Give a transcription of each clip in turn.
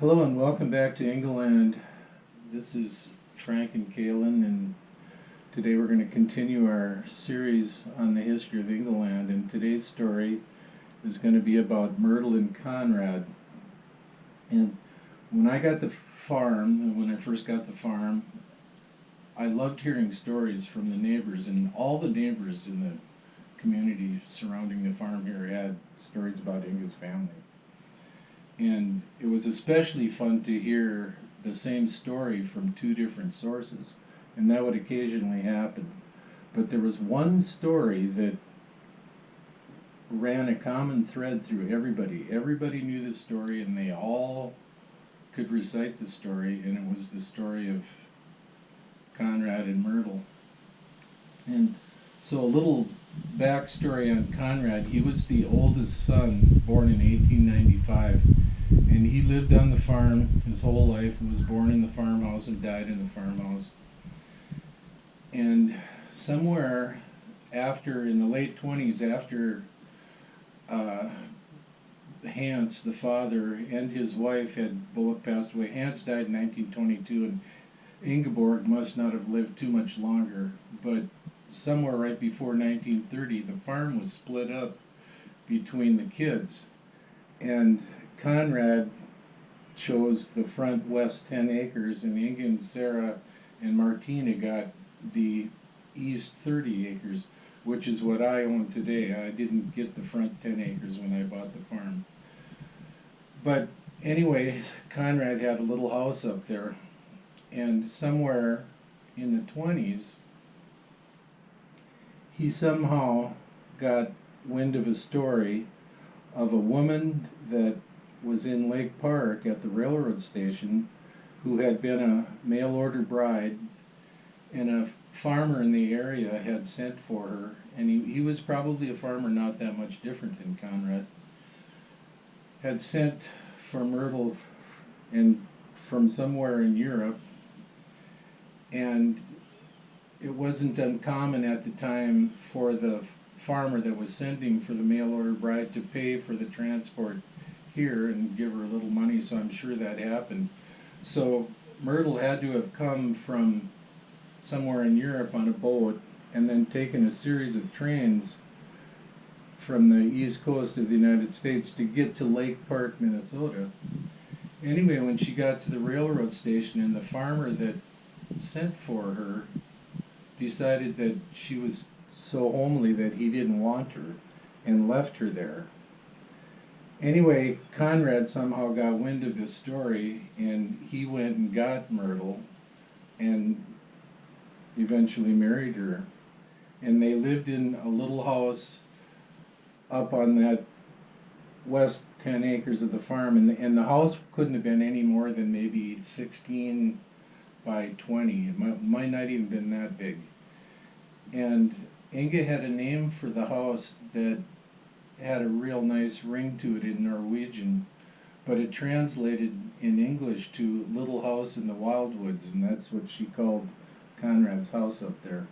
Hello and welcome back to Ingaland. This is Frank and Kaylin, and today we're going to continue our series on the history of Ingaland. And today's story is going to be about Myrtle and Conrad. And when I got the farm, and when I first got the farm, I loved hearing stories from the neighbors, and all the neighbors in the community surrounding the farm here had stories about Inga's family. And it was especially fun to hear the same story from two different sources, and that would occasionally happen. But there was one story that ran a common thread through everybody. Everybody knew the story, and they all could recite the story, and it was the story of Conrad and Myrtle. And so a little backstory on Conrad. He was the oldest son, born in 1895. And he lived on the farm his whole life, was born in the farmhouse and died in the farmhouse. And somewhere after, in the late 20s, after Hans, the father, and his wife had both passed away. Hans died in 1922, and Ingeborg must not have lived too much longer. But somewhere right before 1930, the farm was split up between the kids. And Conrad chose the front west 10 acres, and Inga and Sarah and Martina got the east 30 acres, which is what I own today. I didn't get the front 10 acres when I bought the farm. But anyway, Conrad had a little house up there, and somewhere in the 20s, he somehow got wind of a story of a woman that was in Lake Park at the railroad station who had been a mail order bride, and a farmer in the area had sent for her, and he was probably a farmer not that much different than Conrad, had sent for Myrtle and from somewhere in Europe. And it wasn't uncommon at the time for the farmer that was sending for the mail order bride to pay for the transport here and give her a little money, so I'm sure that happened. So Myrtle had to have come from somewhere in Europe on a boat and then taken a series of trains from the east coast of the United States to get to Lake Park, Minnesota. Anyway, when she got to the railroad station, and the farmer that sent for her decided that she was so homely that he didn't want her and left her there. Anyway, Conrad somehow got wind of this story, and he went and got Myrtle and eventually married her. And they lived in a little house up on that west 10 acres of the farm, and the house couldn't have been any more than maybe 16 by 20. It might not even been that big. And Inga had a name for the house that had a real nice ring to it in Norwegian, but it translated in English to Little House in the Wildwoods, and that's what she called Conrad's house up there.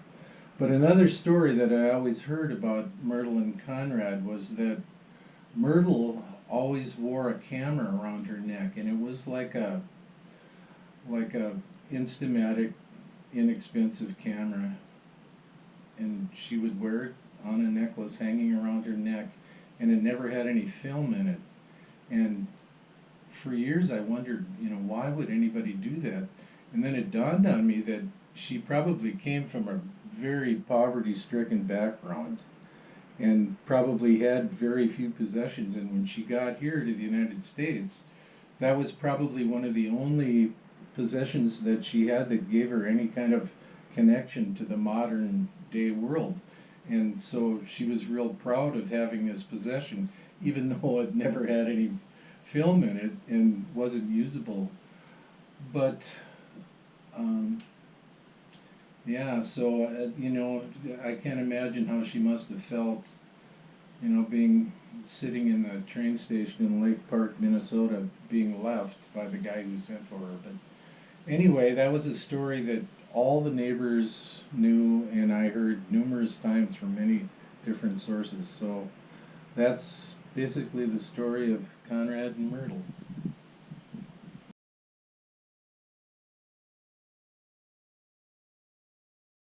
But another story that I always heard about Myrtle and Conrad was that Myrtle always wore a camera around her neck, and it was like a Instamatic inexpensive camera, and she would wear it on a necklace hanging around her neck, and it never had any film in it. And for years I wondered, why would anybody do that? And then it dawned on me that she probably came from a very poverty-stricken background and probably had very few possessions, and when she got here to the United States, that was probably one of the only possessions that she had that gave her any kind of connection to the modern day world. And so she was real proud of having this possession, even though it never had any film in it and wasn't usable. But yeah, so I can't imagine how she must have felt, being sitting in the train station in Lake Park, Minnesota, being left by the guy who sent for her. But anyway, that was a story that all the neighbors knew, and I heard numerous times from many different sources. So that's basically the story of Conrad and Myrtle.